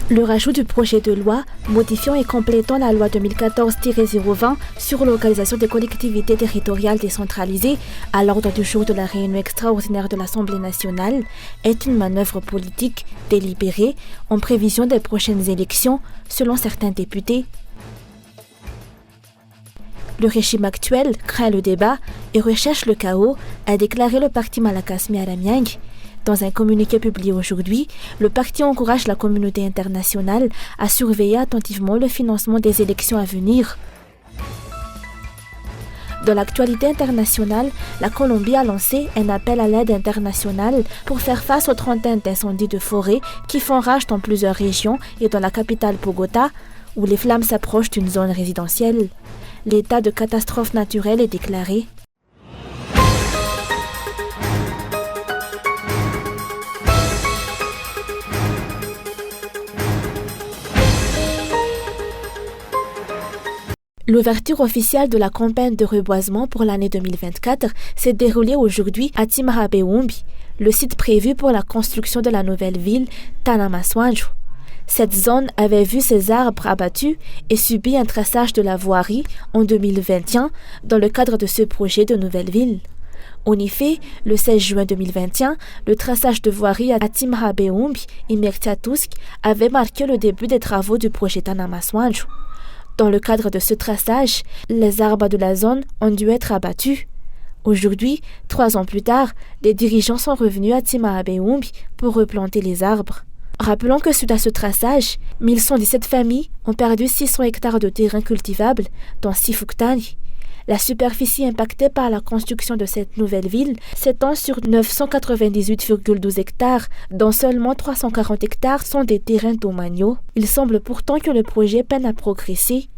Le rajout du projet de loi modifiant et complétant la loi 2014-020 sur l'organisation des collectivités territoriales décentralisées à l'ordre du jour de la réunion extraordinaire de l'Assemblée nationale est une manœuvre politique délibérée en prévision des prochaines élections, selon certains députés. Le régime actuel craint le débat et recherche le chaos, a déclaré le parti Malakas Miaramiang. Dans un communiqué publié aujourd'hui, le parti encourage la communauté internationale à surveiller attentivement le financement des élections à venir. Dans l'actualité internationale, la Colombie a lancé un appel à l'aide internationale pour faire face aux trentaines d'incendies de forêt qui font rage dans plusieurs régions et dans la capitale Bogota, où les flammes s'approchent d'une zone résidentielle. L'état de catastrophe naturelle est déclaré. L'ouverture officielle de la campagne de reboisement pour l'année 2024 s'est déroulée aujourd'hui à Timarabeumbi, le site prévu pour la construction de la nouvelle ville Tanamaswanjo. Cette zone avait vu ses arbres abattus et subi un traçage de la voirie en 2021 dans le cadre de ce projet de nouvelle ville. En effet, le 16 juin 2021, le traçage de voirie à Timarabeumbi et Mertiatusk avait marqué le début des travaux du projet Tanamaswanjo. Dans le cadre de ce traçage, les arbres de la zone ont dû être abattus. Aujourd'hui, 3 ans plus tard, les dirigeants sont revenus à Timarabeumbi pour replanter les arbres. Rappelons que suite à ce traçage, 1117 familles ont perdu 600 hectares de terrain cultivable dans Sifuktani. La superficie impactée par la construction de cette nouvelle ville s'étend sur 998,12 hectares, dont seulement 340 hectares sont des terrains domaniaux. Il semble pourtant que le projet peine à progresser.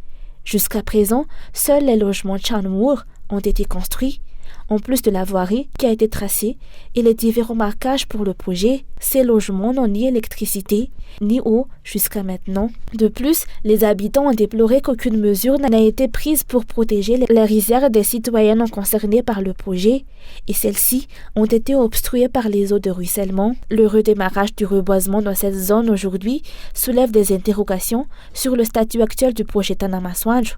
Jusqu'à présent, seuls les logements Chanmour ont été construits. En plus de la voirie qui a été tracée et les différents marquages pour le projet, ces logements n'ont ni électricité ni eau jusqu'à maintenant. De plus, les habitants ont déploré qu'aucune mesure n'a été prise pour protéger les rizières des citoyens non concernés par le projet et celles-ci ont été obstruées par les eaux de ruissellement. Le redémarrage du reboisement dans cette zone aujourd'hui soulève des interrogations sur le statut actuel du projet Tanamaswanjo.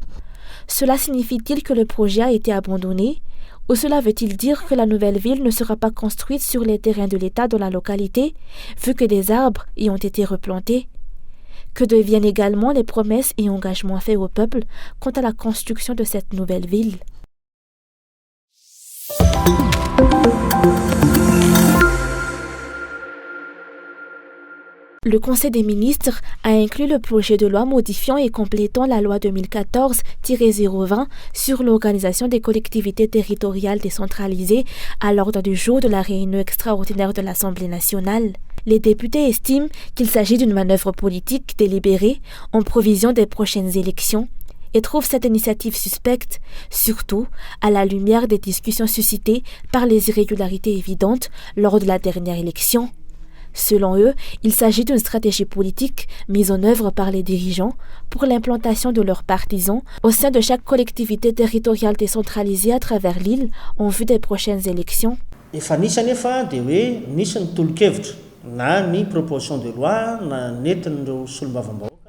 Cela signifie-t-il que le projet a été abandonné? Ou cela veut-il dire que la nouvelle ville ne sera pas construite sur les terrains de l'État dans la localité, vu que des arbres y ont été replantés? Que deviennent également les promesses et engagements faits au peuple quant à la construction de cette nouvelle ville? Le Conseil des ministres a inclus le projet de loi modifiant et complétant la loi 2014-020 sur l'organisation des collectivités territoriales décentralisées à l'ordre du jour de la réunion extraordinaire de l'Assemblée nationale. Les députés estiment qu'il s'agit d'une manœuvre politique délibérée en provision des prochaines élections et trouvent cette initiative suspecte, surtout à la lumière des discussions suscitées par les irrégularités évidentes lors de la dernière élection. Selon eux, il s'agit d'une stratégie politique mise en œuvre par les dirigeants pour l'implantation de leurs partisans au sein de chaque collectivité territoriale décentralisée à travers l'île en vue des prochaines élections.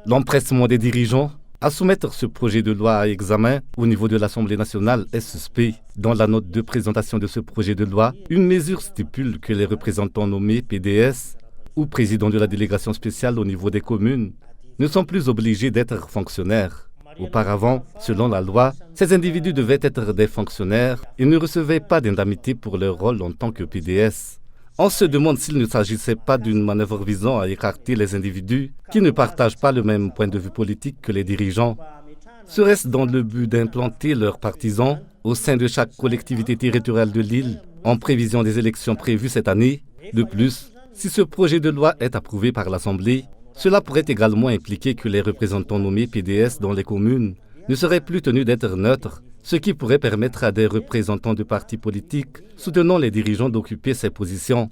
L'empressement des dirigeants à soumettre ce projet de loi à examen au niveau de l'Assemblée nationale est suspect. Dans la note de présentation de ce projet de loi, une mesure stipule que les représentants nommés PDS ou présidents de la délégation spéciale au niveau des communes ne sont plus obligés d'être fonctionnaires. Auparavant, selon la loi, ces individus devaient être des fonctionnaires et ne recevaient pas d'indemnité pour leur rôle en tant que PDS. On se demande s'il ne s'agissait pas d'une manœuvre visant à écarter les individus qui ne partagent pas le même point de vue politique que les dirigeants. Serait-ce dans le but d'implanter leurs partisans au sein de chaque collectivité territoriale de l'île en prévision des élections prévues cette année? De plus, si ce projet de loi est approuvé par l'Assemblée, cela pourrait également impliquer que les représentants nommés PDS dans les communes ne seraient plus tenus d'être neutres, ce qui pourrait permettre à des représentants de partis politiques soutenant les dirigeants d'occuper ces positions.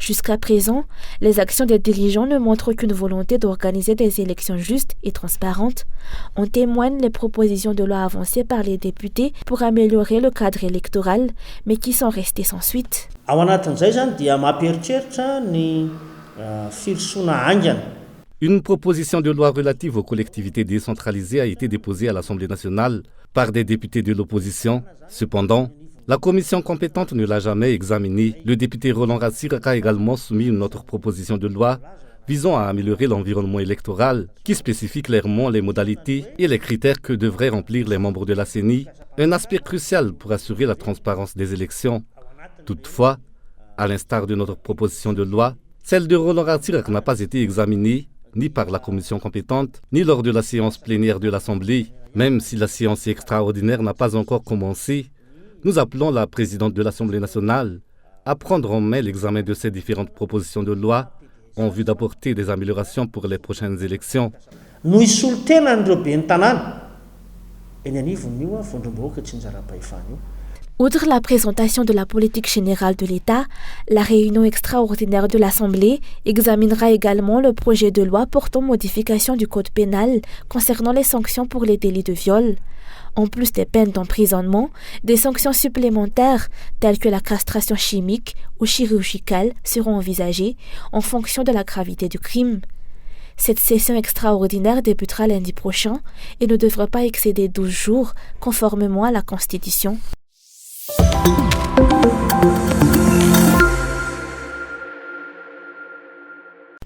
Jusqu'à présent, les actions des dirigeants ne montrent aucune volonté d'organiser des élections justes et transparentes. En témoignent les propositions de loi avancées par les députés pour améliorer le cadre électoral, mais qui sont restées sans suite. Une proposition de loi relative aux collectivités décentralisées a été déposée à l'Assemblée nationale par des députés de l'opposition. Cependant, la commission compétente ne l'a jamais examinée. Le député Roland Rassir a également soumis une autre proposition de loi visant à améliorer l'environnement électoral qui spécifie clairement les modalités et les critères que devraient remplir les membres de la CENI, un aspect crucial pour assurer la transparence des élections. Toutefois, à l'instar de notre proposition de loi, celle de Roland Rassir n'a pas été examinée ni par la commission compétente, ni lors de la séance plénière de l'Assemblée. Même si la séance extraordinaire n'a pas encore commencé, nous appelons la présidente de l'Assemblée nationale à prendre en main l'examen de ces différentes propositions de loi en vue d'apporter des améliorations pour les prochaines élections. Outre la présentation de la politique générale de l'État, la réunion extraordinaire de l'Assemblée examinera également le projet de loi portant modification du code pénal concernant les sanctions pour les délits de viol. En plus des peines d'emprisonnement, des sanctions supplémentaires telles que la castration chimique ou chirurgicale seront envisagées en fonction de la gravité du crime. Cette session extraordinaire débutera lundi prochain et ne devra pas excéder 12 jours conformément à la Constitution.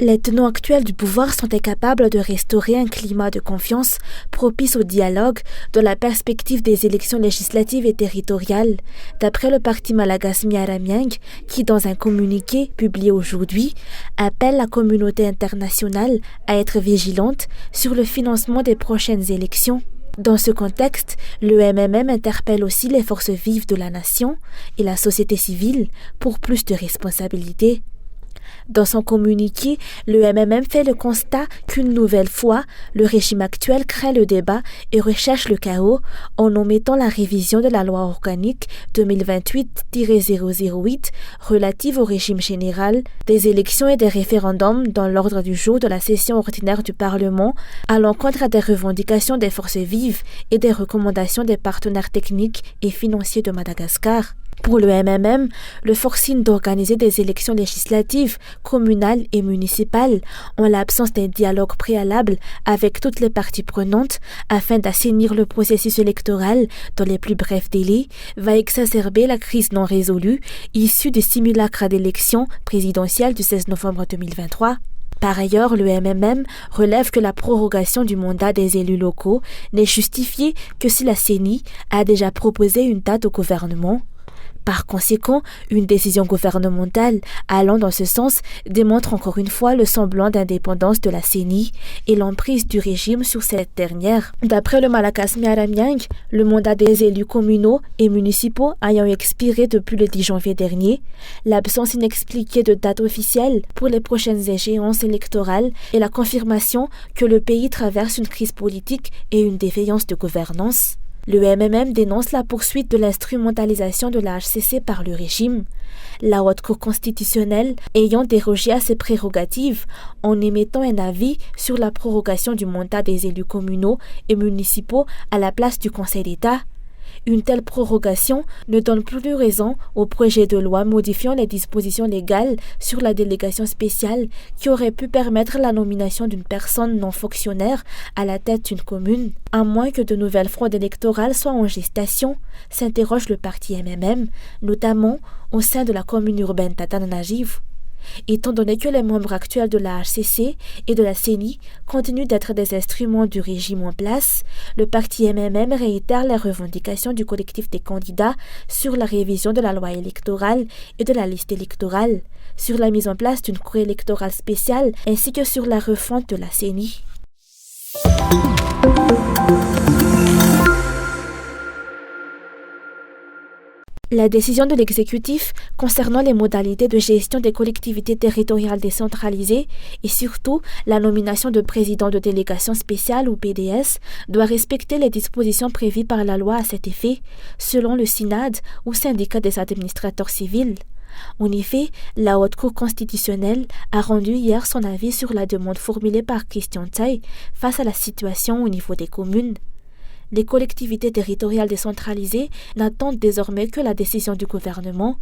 Les tenants actuels du pouvoir sont incapables de restaurer un climat de confiance propice au dialogue dans la perspective des élections législatives et territoriales, d'après le parti malagasy Miaramyang, qui, dans un communiqué publié aujourd'hui, appelle la communauté internationale à être vigilante sur le financement des prochaines élections. Dans ce contexte, le MMM interpelle aussi les forces vives de la nation et la société civile pour plus de responsabilités. Dans son communiqué, le MMM fait le constat qu'une nouvelle fois, le régime actuel crée le débat et recherche le chaos en omettant la révision de la loi organique 2028-008 relative au régime général des élections et des référendums dans l'ordre du jour de la session ordinaire du Parlement à l'encontre des revendications des forces vives et des recommandations des partenaires techniques et financiers de Madagascar. Pour le MMM, le forcing d'organiser des élections législatives, communales et municipales en l'absence d'un dialogue préalable avec toutes les parties prenantes afin d'assainir le processus électoral dans les plus brefs délais va exacerber la crise non résolue issue du simulacre d'élections présidentielles du 16 novembre 2023. Par ailleurs, le MMM relève que la prorogation du mandat des élus locaux n'est justifiée que si la CENI a déjà proposé une date au gouvernement. Par conséquent, une décision gouvernementale allant dans ce sens démontre encore une fois le semblant d'indépendance de la CENI et l'emprise du régime sur cette dernière. D'après le malagasy Miaramyang, le mandat des élus communaux et municipaux ayant expiré depuis le 10 janvier dernier, l'absence inexpliquée de date officielle pour les prochaines échéances électorales et la confirmation que le pays traverse une crise politique et une défaillance de gouvernance. Le MMM dénonce la poursuite de l'instrumentalisation de la HCC par le régime, la Haute Cour constitutionnelle ayant dérogé à ses prérogatives en émettant un avis sur la prorogation du mandat des élus communaux et municipaux à la place du Conseil d'État. Une telle prorogation ne donne plus raison au projet de loi modifiant les dispositions légales sur la délégation spéciale qui aurait pu permettre la nomination d'une personne non fonctionnaire à la tête d'une commune. À moins que de nouvelles fraudes électorales soient en gestation, s'interroge le parti MMM, notamment au sein de la commune urbaine Tatananarivo. Étant donné que les membres actuels de la HCC et de la CENI continuent d'être des instruments du régime en place, le parti MMM réitère les revendications du collectif des candidats sur la révision de la loi électorale et de la liste électorale, sur la mise en place d'une cour électorale spéciale ainsi que sur la refonte de la CENI. La décision de l'exécutif concernant les modalités de gestion des collectivités territoriales décentralisées et surtout la nomination de président de délégation spéciale ou PDS doit respecter les dispositions prévues par la loi à cet effet, selon le SINAD ou syndicat des administrateurs civils. En effet, la Haute Cour constitutionnelle a rendu hier son avis sur la demande formulée par Christian Tsai face à la situation au niveau des communes. Les collectivités territoriales décentralisées n'attendent désormais que la décision du gouvernement.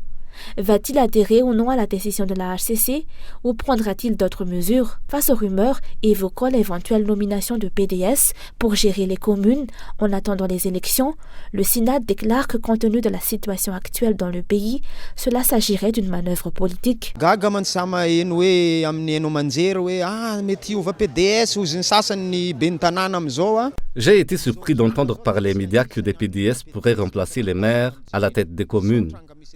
Va-t-il adhérer ou non à la décision de la HCC ou prendra-t-il d'autres mesures face aux rumeurs évoquant l'éventuelle nomination de PDS pour gérer les communes en attendant les élections? Le Sénat déclare que compte tenu de la situation actuelle dans le pays, cela s'agirait d'une manœuvre politique. J'ai été surpris d'entendre par les médias que des PDS pourraient remplacer les maires à la tête des communes.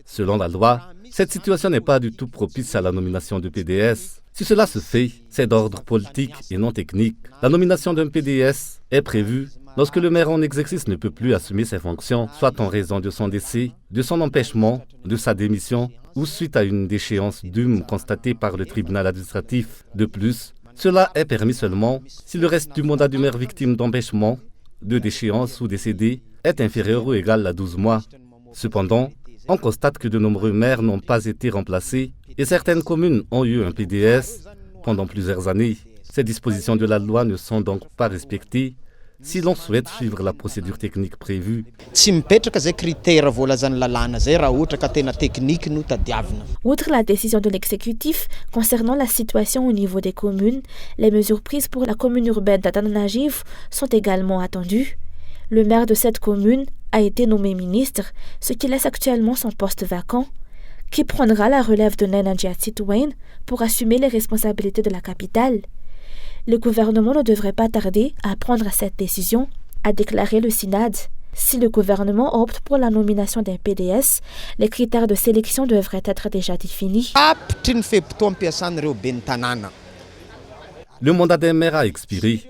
Selon la loi, cette situation n'est pas du tout propice à la nomination de PDS. Si cela se fait, c'est d'ordre politique et non technique. La nomination d'un PDS est prévue lorsque le maire en exercice ne peut plus assumer ses fonctions, soit en raison de son décès, de son empêchement, de sa démission ou suite à une déchéance dûme constatée par le tribunal administratif. De plus, cela est permis seulement si le reste du mandat du maire victime d'empêchement, de déchéance ou décédé est inférieur ou égal à 12 mois. Cependant, on constate que de nombreux maires n'ont pas été remplacés et certaines communes ont eu un PDS pendant plusieurs années. Ces dispositions de la loi ne sont donc pas respectées si l'on souhaite suivre la procédure technique prévue. Outre la décision de l'exécutif concernant la situation au niveau des communes, les mesures prises pour la commune urbaine d'Atananarivo sont également attendues. Le maire de cette commune a été nommé ministre, ce qui laisse actuellement son poste vacant. Qui prendra la relève de Nena Djatsi-Twain pour assumer les responsabilités de la capitale? Le gouvernement ne devrait pas tarder à prendre cette décision, a déclaré le Synad. Si le gouvernement opte pour la nomination d'un PDS, les critères de sélection devraient être déjà définis. Le mandat des maires a expiré.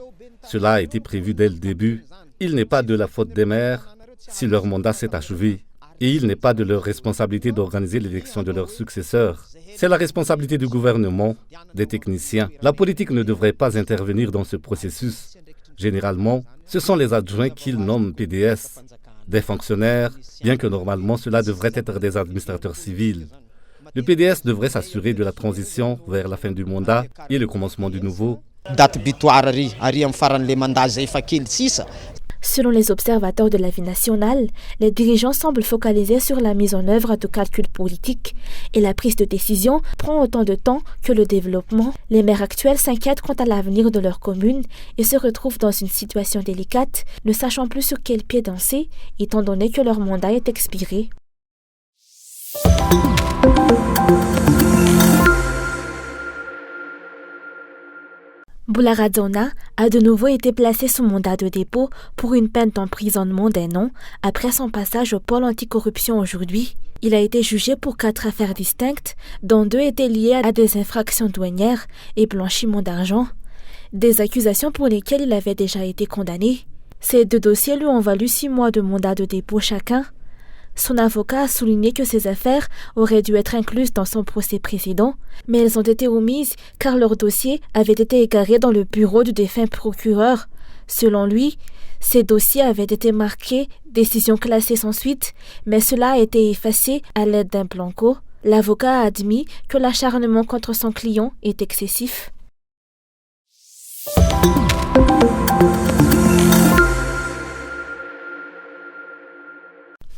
Cela a été prévu dès le début. Il n'est pas de la faute des maires si leur mandat s'est achevé. Et il n'est pas de leur responsabilité d'organiser l'élection de leurs successeurs. C'est la responsabilité du gouvernement, des techniciens. La politique ne devrait pas intervenir dans ce processus. Généralement, ce sont les adjoints qu'ils nomment PDS, des fonctionnaires, bien que normalement cela devrait être des administrateurs civils. Le PDS devrait s'assurer de la transition vers la fin du mandat et le commencement du nouveau. Selon les observateurs de la vie nationale, les dirigeants semblent focaliser sur la mise en œuvre de calculs politiques et la prise de décision prend autant de temps que le développement. Les maires actuels s'inquiètent quant à l'avenir de leur commune et se retrouvent dans une situation délicate, ne sachant plus sur quel pied danser, étant donné que leur mandat est expiré. Boularadzona a de nouveau été placé sous mandat de dépôt pour une peine d'emprisonnement d'1 an après son passage au pôle anticorruption aujourd'hui. Il a été jugé pour 4 affaires distinctes, dont 2 étaient liées à des infractions douanières et blanchiment d'argent, des accusations pour lesquelles il avait déjà été condamné. Ces 2 dossiers lui ont valu 6 mois de mandat de dépôt chacun. Son avocat a souligné que ces affaires auraient dû être incluses dans son procès précédent, mais elles ont été omises car leur dossier avait été égaré dans le bureau du défunt procureur. Selon lui, ces dossiers avaient été marqués « décision classée sans suite », mais cela a été effacé à l'aide d'un blanco. L'avocat a admis que l'acharnement contre son client est excessif.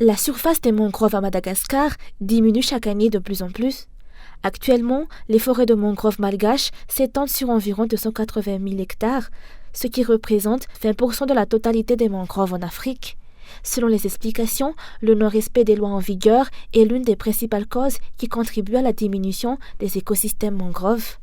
La surface des mangroves à Madagascar diminue chaque année de plus en plus. Actuellement, les forêts de mangroves malgaches s'étendent sur environ 280 000 hectares, ce qui représente 20% de la totalité des mangroves en Afrique. Selon les explications, le non-respect des lois en vigueur est l'une des principales causes qui contribuent à la diminution des écosystèmes mangroves.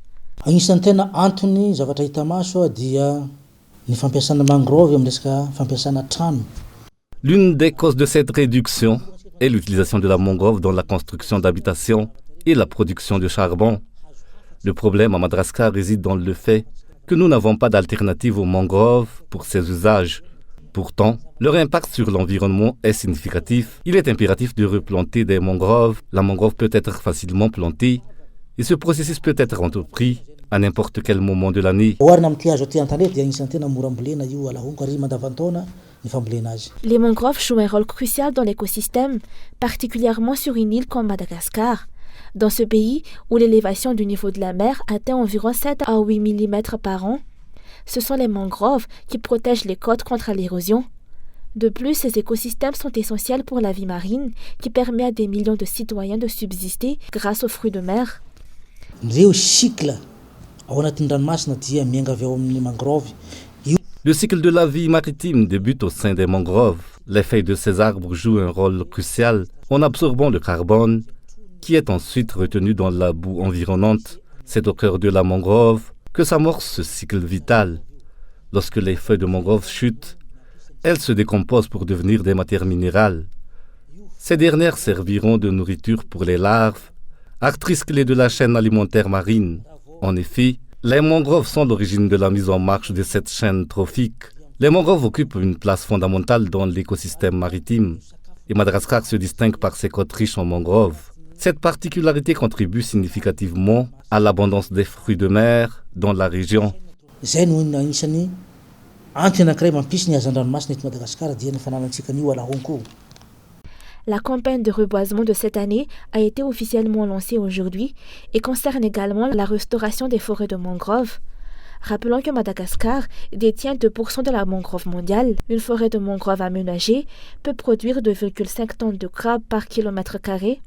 L'une des causes de cette réduction est l'utilisation de la mangrove dans la construction d'habitations et la production de charbon. Le problème à Madagascar réside dans le fait que nous n'avons pas d'alternative aux mangroves pour ces usages. Pourtant, leur impact sur l'environnement est significatif. Il est impératif de replanter des mangroves. La mangrove peut être facilement plantée et ce processus peut être entrepris à n'importe quel moment de l'année. Les mangroves jouent un rôle crucial dans l'écosystème, particulièrement sur une île comme Madagascar. Dans ce pays, où l'élévation du niveau de la mer atteint environ 7 à 8 mm par an, ce sont les mangroves qui protègent les côtes contre l'érosion. De plus, ces écosystèmes sont essentiels pour la vie marine qui permet à des millions de citoyens de subsister grâce aux fruits de mer. Le cycle de la vie maritime débute au sein des mangroves. Les feuilles de ces arbres jouent un rôle crucial en absorbant le carbone qui est ensuite retenu dans la boue environnante. C'est au cœur de la mangrove que s'amorce ce cycle vital. Lorsque les feuilles de mangrove chutent, elles se décomposent pour devenir des matières minérales. Ces dernières serviront de nourriture pour les larves, actrices clés de la chaîne alimentaire marine. En effet, les mangroves sont l'origine de la mise en marche de cette chaîne trophique. Les mangroves occupent une place fondamentale dans l'écosystème maritime et Madagascar se distingue par ses côtes riches en mangroves. Cette particularité contribue significativement à l'abondance des fruits de mer dans la région. La campagne de reboisement de cette année a été officiellement lancée aujourd'hui et concerne également la restauration des forêts de mangroves. Rappelons que Madagascar détient 2% de la mangrove mondiale. Une forêt de mangrove aménagée peut produire 2,5 tonnes de crabes par kilomètre carré.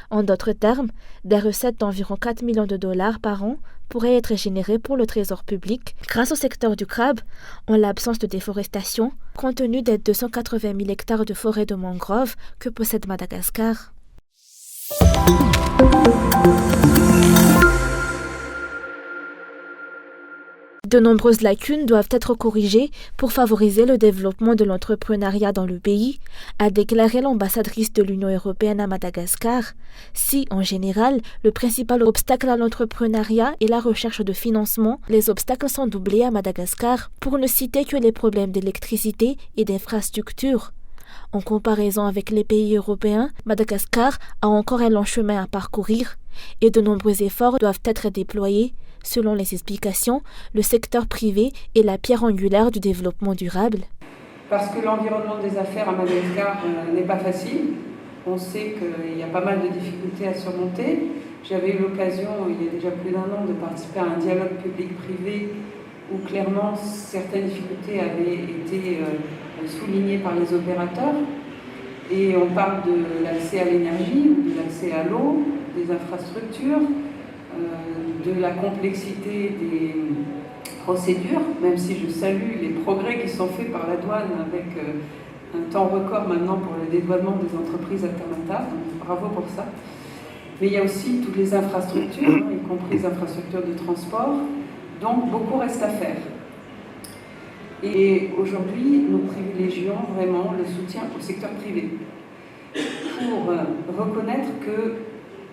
En d'autres termes, des recettes d'environ 4 millions de dollars par an pourraient être générées pour le trésor public grâce au secteur du crabe, en l'absence de déforestation, compte tenu des 280 000 hectares de forêt de mangrove que possède Madagascar. De nombreuses lacunes doivent être corrigées pour favoriser le développement de l'entrepreneuriat dans le pays, a déclaré l'ambassadrice de l'Union européenne à Madagascar. Si, en général, le principal obstacle à l'entrepreneuriat est la recherche de financement, les obstacles sont doublés à Madagascar, pour ne citer que les problèmes d'électricité et d'infrastructures. En comparaison avec les pays européens, Madagascar a encore un long chemin à parcourir et de nombreux efforts doivent être déployés. Selon les explications, le secteur privé est la pierre angulaire du développement durable. Parce que l'environnement des affaires à Madagascar n'est pas facile. On sait qu'il y a pas mal de difficultés à surmonter. J'avais eu l'occasion, il y a déjà plus d'un an, de participer à un dialogue public-privé où clairement certaines difficultés avaient été soulignées par les opérateurs. Et on parle de l'accès à l'énergie, de l'accès à l'eau, des infrastructures, de la complexité des procédures, même si je salue les progrès qui sont faits par la douane avec un temps record maintenant pour le dédouanement des entreprises alternatives, donc bravo pour ça. Mais il y a aussi toutes les infrastructures, y compris les infrastructures de transport, donc beaucoup reste à faire. Et aujourd'hui, nous privilégions vraiment le soutien au secteur privé pour reconnaître que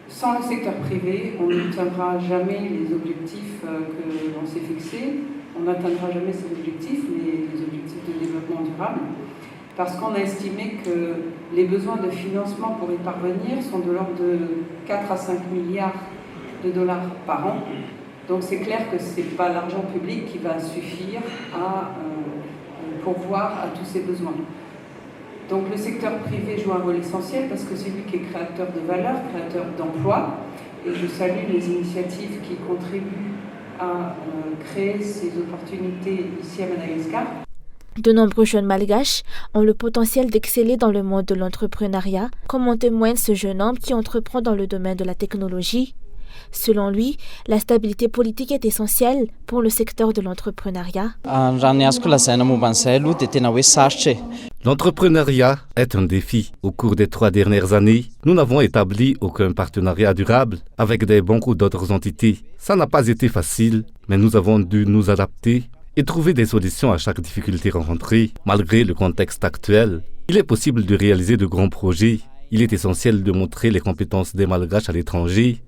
sans le secteur privé, on n'atteindra jamais les objectifs que l'on s'est fixés. On n'atteindra jamais ces objectifs, les objectifs de développement durable, parce qu'on a estimé que les besoins de financement pour y parvenir sont de l'ordre de 4 à 5 milliards de dollars par an. Donc c'est clair que ce n'est pas l'argent public qui va suffire à pourvoir à tous ces besoins. Donc le secteur privé joue un rôle essentiel parce que c'est lui qui est créateur de valeur, créateur d'emplois. Et je salue les initiatives qui contribuent à créer ces opportunités ici à Madagascar. De nombreux jeunes malgaches ont le potentiel d'exceller dans le monde de l'entrepreneuriat, comme en témoigne ce jeune homme qui entreprend dans le domaine de la technologie. Selon lui, la stabilité politique est essentielle pour le secteur de l'entrepreneuriat. L'entrepreneuriat est un défi. Au cours des 3 dernières années, nous n'avons établi aucun partenariat durable avec des banques ou d'autres entités. Ça n'a pas été facile, mais nous avons dû nous adapter et trouver des solutions à chaque difficulté rencontrée. Malgré le contexte actuel, il est possible de réaliser de grands projets. Il est essentiel de montrer les compétences des Malgaches à l'étranger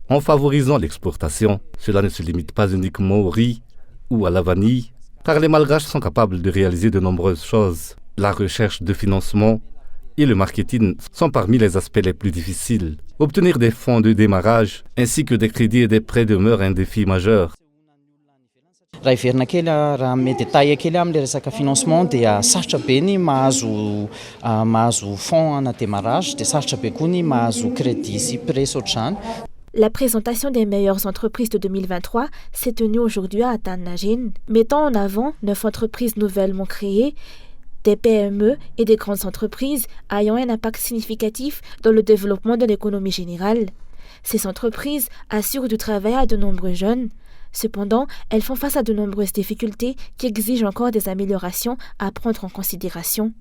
en favorisant l'exportation. Cela ne se limite pas uniquement au riz ou à la vanille, car les Malgaches sont capables de réaliser de nombreuses choses. La recherche de financement et le marketing sont parmi les aspects les plus difficiles. Obtenir des fonds de démarrage ainsi que des crédits et des prêts demeure un défi majeur. raha iverina kely raha mety taille kely amin'le resaka financement dia sarotra be ny mahazo fonds en démarrage dia sarotra be koa ny mahazo crédit sy prêt ohatr'izany. La présentation des meilleures entreprises de 2023 s'est tenue aujourd'hui à Atanagine, mettant en avant 9 entreprises nouvellement créées, des PME et des grandes entreprises ayant un impact significatif dans le développement de l'économie générale. Ces entreprises assurent du travail à de nombreux jeunes. Cependant, elles font face à de nombreuses difficultés qui exigent encore des améliorations à prendre en considération.